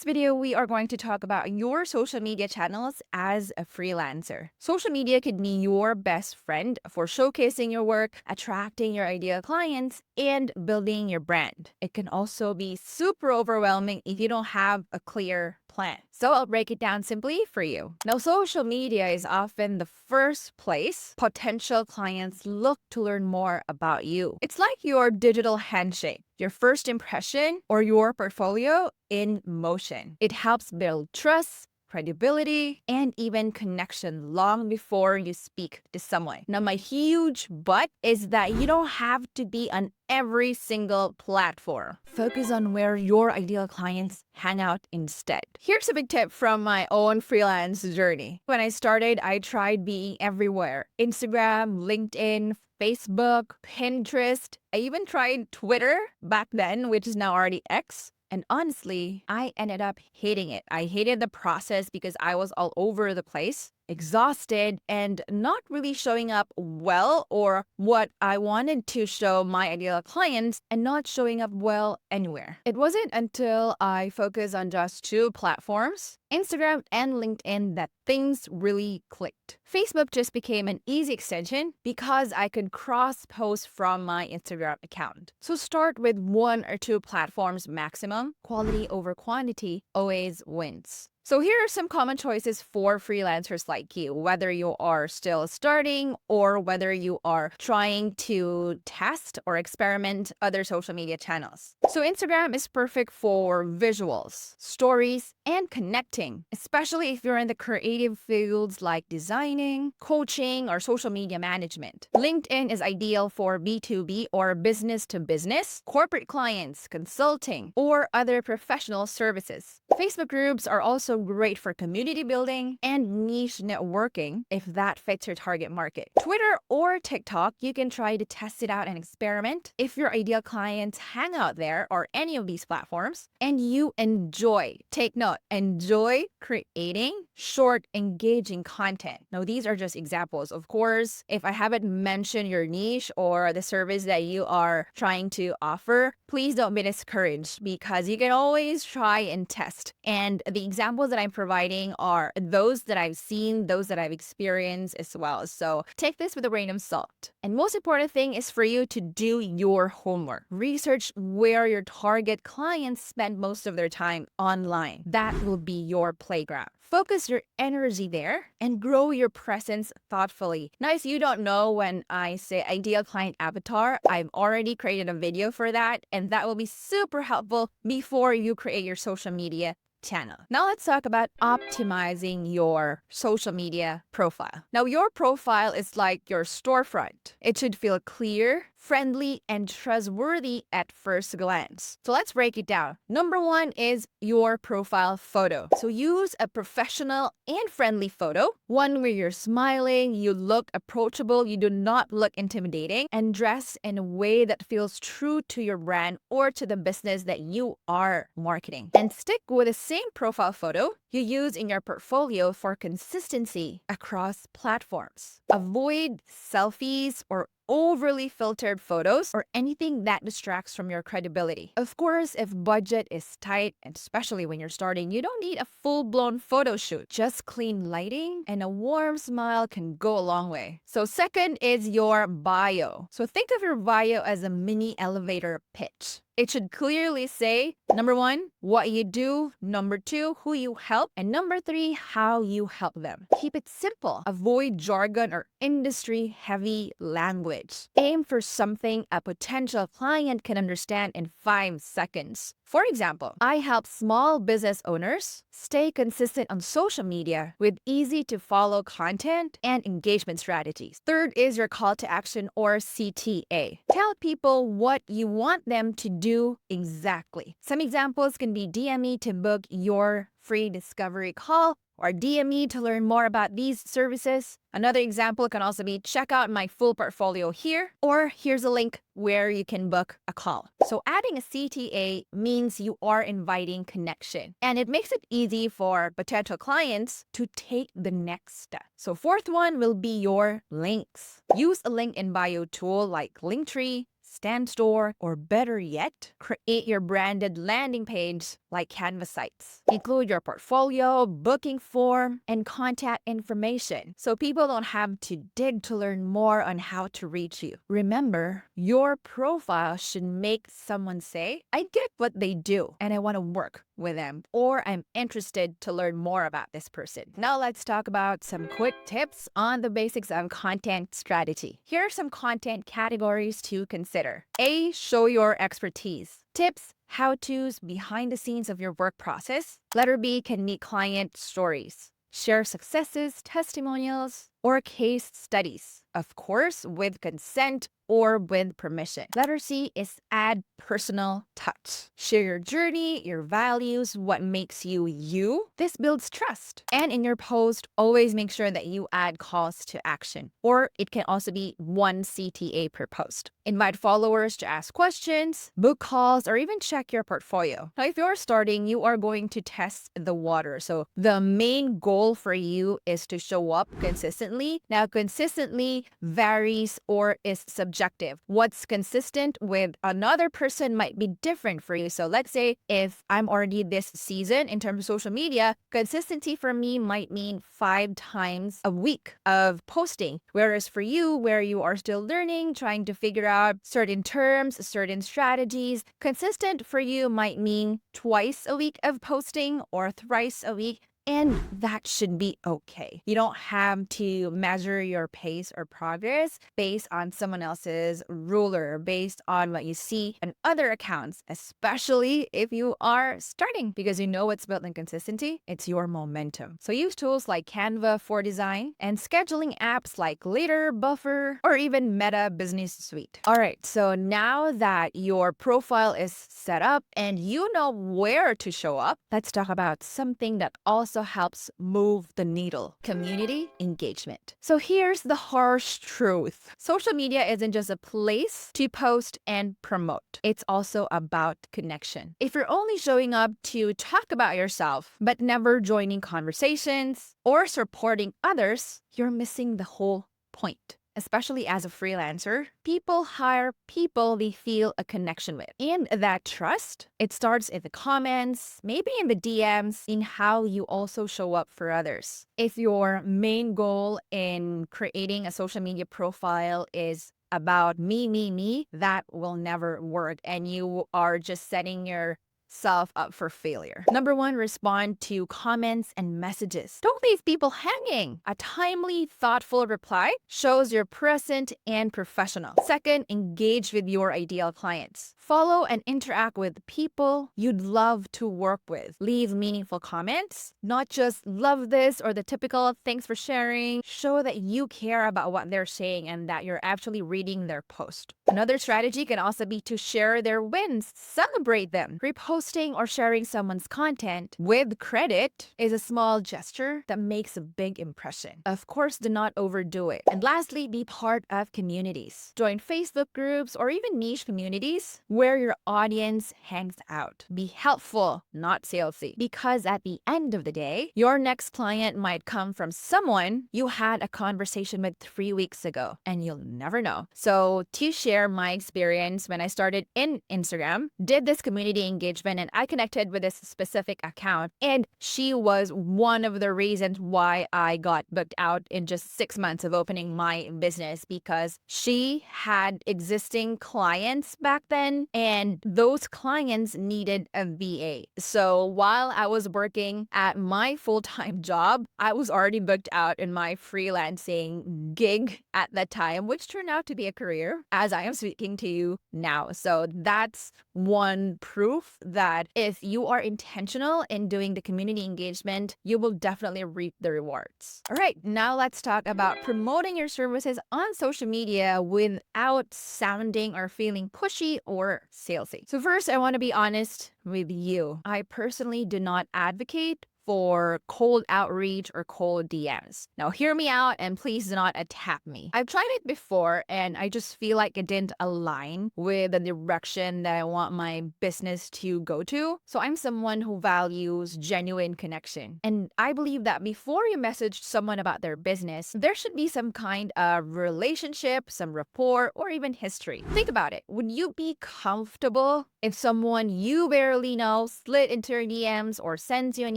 this video, we are going to talk about your social media channels as a freelancer. Social media could be your best friend for showcasing your work, attracting your ideal clients, and building your brand. It can also be super overwhelming if you don't have a clear plan. So I'll break it down simply for you. Now, social media is often the first place potential clients look to learn more about you. It's like your digital handshake, your first impression, or your portfolio in motion. It helps build trust, credibility, and even connection long before you speak to someone. Now, my huge but is that you don't have to be on every single platform. Focus on where your ideal clients hang out instead. Here's a big tip from my own freelance journey. When I started, I tried being everywhere. Instagram, LinkedIn, Facebook, Pinterest. I even tried Twitter back then, which is now already X. And honestly, I ended up hating it. I hated the process because I was all over the place, exhausted, and not really showing up well or what I wanted to show my ideal clients and not showing up well anywhere. It wasn't until I focused on just two platforms, Instagram and LinkedIn, that things really clicked. Facebook just became an easy extension because I could cross-post from my Instagram account. So start with one or two platforms maximum. Quality over quantity always wins. So here are some common choices for freelancers like you, whether you are still starting or whether you are trying to test or experiment other social media channels. So Instagram is perfect for visuals, stories, and connecting, especially if you're in the creative fields like designing, coaching, or social media management. LinkedIn is ideal for B2B or business to business, corporate clients, consulting, or other professional services. Facebook groups are also great for community building and niche networking if that fits your target market. Twitter or TikTok, you can try to test it out and experiment if your ideal clients hang out there or any of these platforms and you enjoy, take note, enjoy creating short, engaging content. Now, these are just examples. Of course, if I haven't mentioned your niche or the service that you are trying to offer, please don't be discouraged because you can always try and test. And the examples that I'm providing are those that I've seen, those that I've experienced as well. So take this with a grain of salt. And most important thing is for you to do your homework. Research where your target clients spend most of their time online. That will be your playground. Focus your energy there and grow your presence thoughtfully. Now, if you don't know, when I say ideal client avatar, I've already created a video for that, and that will be super helpful before you create your social media channel. Now let's talk about optimizing your social media profile. Now, your profile is like your storefront. It should feel clear, friendly, and trustworthy at first glance. So let's break it down. Number one is your profile photo. So use a professional and friendly photo, one where you're smiling, you look approachable, you do not look intimidating, and dress in a way that feels true to your brand or to the business that you are marketing. And stick with the same profile photo you use in your portfolio for consistency across platforms. Avoid selfies or overly filtered photos or anything that distracts from your credibility. Of course, if budget is tight, and especially when you're starting, you don't need a full-blown photo shoot. Just clean lighting and a warm smile can go a long way. So second is your bio. So think of your bio as a mini elevator pitch. It should clearly say, number one, what you do, number two, who you help, and number three, how you help them. Keep it simple. Avoid jargon or industry-heavy language. Aim for something a potential client can understand in 5 seconds. For example, I help small business owners stay consistent on social media with easy-to-follow content and engagement strategies. Third is your call to action, or CTA. Tell people what you want them to do exactly. Some examples can be DM me to book your free discovery call, or DM me to learn more about these services. Another example can also be check out my full portfolio here, or here's a link where you can book a call. So adding a CTA means you are inviting connection, and it makes it easy for potential clients to take the next step. So fourth one will be your links. Use a link in bio tool like Linktree, Stand Store, or better yet, create your branded landing page like Canva sites. Include your portfolio, booking form, and contact information so people don't have to dig to learn more on how to reach you. Remember, your profile should make someone say, I get what they do and I want to work with them, or I'm interested to learn more about this person. Now let's talk about some quick tips on the basics of content strategy. Here are some content categories to consider. A, show your expertise. Tips, how-tos, behind the scenes of your work process. Letter B, can meet client stories. Share successes, testimonials, or case studies. Of course, with consent or with permission. Letter C is add personal touch. Share your journey, your values, what makes you you. This builds trust. And in your post, always make sure that you add calls to action. Or it can also be 1 CTA per post. Invite followers to ask questions, book calls, or even check your portfolio. Now, if you're starting, you are going to test the water. So the main goal for you is to show up consistently. Now, consistently varies or is subjective. What's consistent with another person might be different for you. So let's say if I'm already this season in terms of social media, consistency for me might mean 5 times a week of posting. Whereas for you, where you are still learning, trying to figure out certain terms, certain strategies, consistent for you might mean twice a week of posting or thrice a week. And that should be okay. You don't have to measure your pace or progress based on someone else's ruler, based on what you see in other accounts, especially if you are starting, because you know what's built in consistency. It's your momentum. So use tools like Canva for design and scheduling apps like Later, Buffer, or even Meta Business Suite. All right, so now that your profile is set up and you know where to show up, let's talk about something that also helps move the needle: community engagement. So here's the harsh truth. Social media isn't just a place to post and promote. It's also about connection. If you're only showing up to talk about yourself, but never joining conversations or supporting others, you're missing the whole point. Especially as a freelancer, people hire people they feel a connection with. And that trust, it starts in the comments, maybe in the DMs, in how you also show up for others. If your main goal in creating a social media profile is about me, that will never work. And you are just setting yourself up for failure. Number 1, respond to comments and messages. Don't leave people hanging. A timely, thoughtful reply shows you're present and professional. Second, engage with your ideal clients. Follow and interact with people you'd love to work with. Leave meaningful comments, not just love this or the typical thanks for sharing. Show that you care about what they're saying and that you're actually reading their post. Another strategy can also be to share their wins, celebrate them. Reposting or sharing someone's content with credit is a small gesture that makes a big impression. Of course, do not overdo it. And lastly, be part of communities. Join Facebook groups or even niche communities where your audience hangs out. Be helpful, not salesy. Because at the end of the day, your next client might come from someone you had a conversation with 3 weeks ago, and you'll never know. So to share my experience when I started in Instagram, did this community engagement, and I connected with this specific account, and she was one of the reasons why I got booked out in just 6 months of opening my business, because she had existing clients back then, and those clients needed a VA. So while I was working at my full-time job, I was already booked out in my freelancing gig at that time, which turned out to be a career as I am speaking to you now. So that's one proof that if you are intentional in doing the community engagement, you will definitely reap the rewards. All right, now let's talk about promoting your services on social media without sounding or feeling pushy or salesy. So first, I want to be honest with you. I personally do not advocate for cold outreach or cold DMs. Now, hear me out and please do not attack me. I've tried it before and I just feel like it didn't align with the direction that I want my business to go to. So I'm someone who values genuine connection. And I believe that before you message someone about their business, there should be some kind of relationship, some rapport, or even history. Think about it. Would you be comfortable If someone you barely know slid into your DMs or sends you an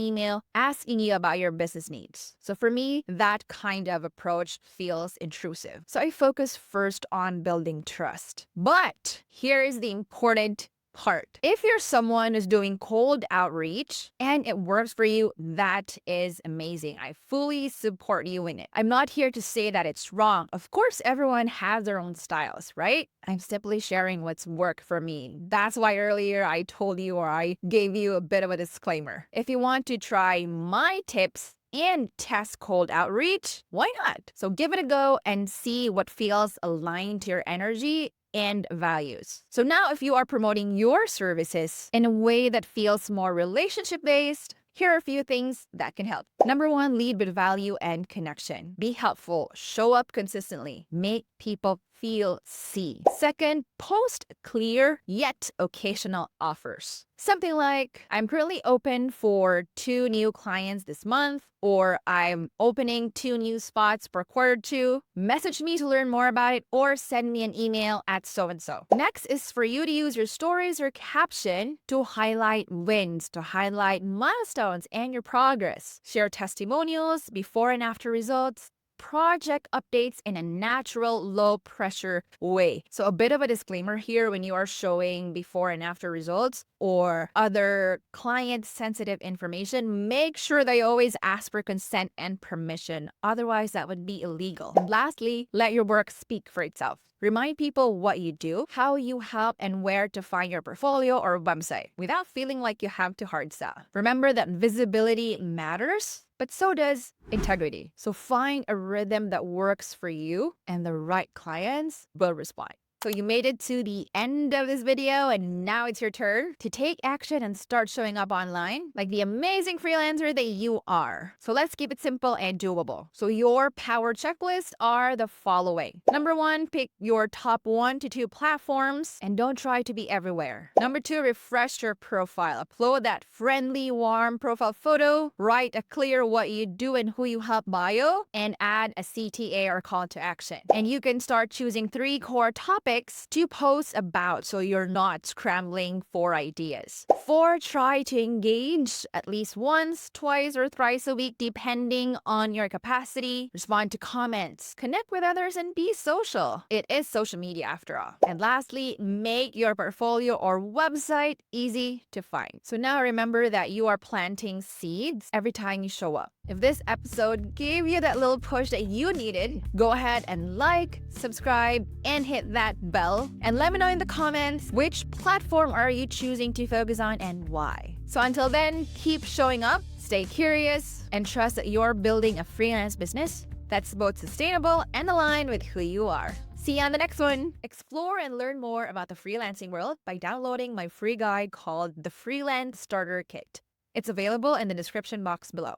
email asking you about your business needs. So for me, that kind of approach feels intrusive. So I focus first on building trust. But here is the important part. If you're someone who's doing cold outreach and it works for you, that is amazing. I fully support you in it. I'm not here to say that it's wrong. Of course, everyone has their own styles, right? I'm simply sharing what's worked for me. That's why earlier I told you, or I gave you a bit of a disclaimer. If you want to try my tips and test cold outreach, why not? So give it a go and see what feels aligned to your energy and values. So now if you are promoting your services in a way that feels more relationship-based, here are a few things that can help. Number one, lead with value and connection. Be helpful, show up consistently, make people feel seen. Second, post clear yet occasional offers. Something like, I'm currently open for 2 new clients this month, or I'm opening 2 new spots per quarter 2. Message me to learn more about it, or send me an email at so-and-so. Next is for you to use your stories or caption to highlight wins, to highlight milestones and your progress. Share testimonials, before and after results, project updates in a natural, low-pressure way. So a bit of a disclaimer here when you are showing before and after results or other client-sensitive information, make sure that you always ask for consent and permission. Otherwise, that would be illegal. And lastly, let your work speak for itself. Remind people what you do, how you help, and where to find your portfolio or website without feeling like you have to hard sell. Remember that visibility matters, but so does integrity. So find a rhythm that works for you, and the right clients will respond. So you made it to the end of this video, and now it's your turn to take action and start showing up online like the amazing freelancer that you are. So let's keep it simple and doable. So your power checklist are the following. Number 1, pick your top 1 to 2 platforms and don't try to be everywhere. Number 2, refresh your profile. Upload that friendly, warm profile photo. Write a clear what you do and who you help bio, and add a CTA or call to action. And you can start choosing 3 core topics to post about so you're not scrambling for ideas. 4, try to engage at least once, twice, or thrice a week depending on your capacity. Respond to comments, connect with others, and be social. It is social media after all. And lastly, make your portfolio or website easy to find. So now remember that you are planting seeds every time you show up. If this episode gave you that little push that you needed, go ahead and like, subscribe, and hit that bell. And let me know in the comments which platform are you choosing to focus on and why. So until then, keep showing up, stay curious, and trust that you're building a freelance business that's both sustainable and aligned with who you are. See you on the next one. Explore and learn more about the freelancing world by downloading my free guide called the Freelance Starter Kit. It's available in the description box below.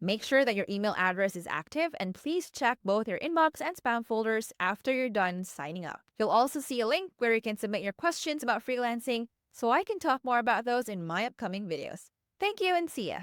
Make sure that your email address is active, and please check both your inbox and spam folders after you're done signing up. You'll also see a link where you can submit your questions about freelancing so I can talk more about those in my upcoming videos. Thank you and see ya!